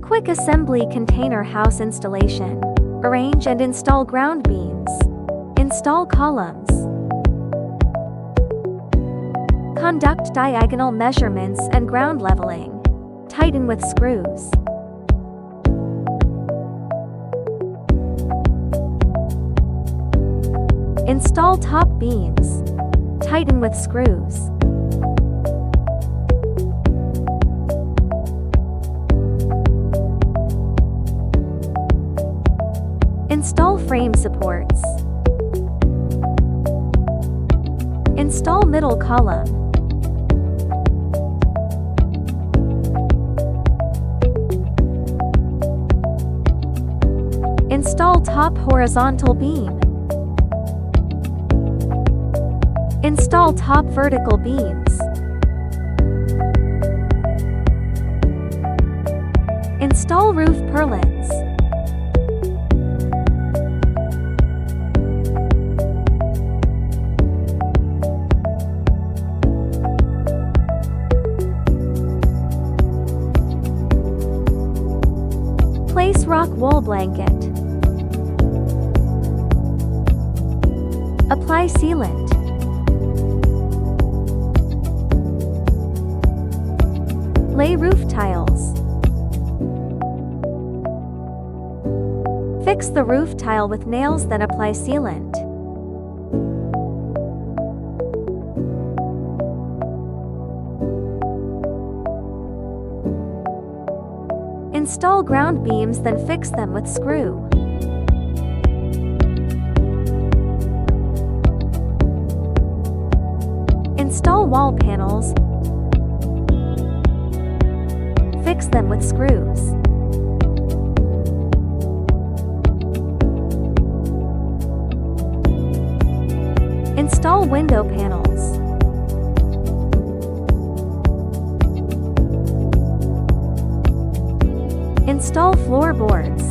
Quick assembly container house installation. Arrange and install ground beams. Install columns. Conduct diagonal measurements and ground leveling. Tighten with screws. Install top beams. Tighten with screws. Install frame supports. Install middle column. Install top horizontal beam. Install top vertical beams. Install roof purlins. Place rock wool blanket. Apply sealant. Lay roof tiles. Fix the roof tile with nails, then apply sealant. Install ground beams, then fix them with screw. Install wall panels. Fix them with screws. Install window panels. Install floorboards.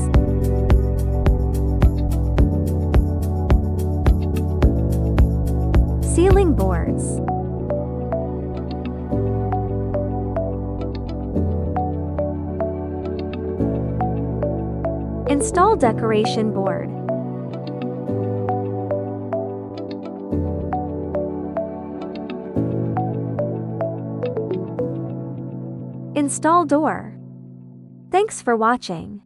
Ceiling boards. Install decoration board. Install door. Thanks for watching.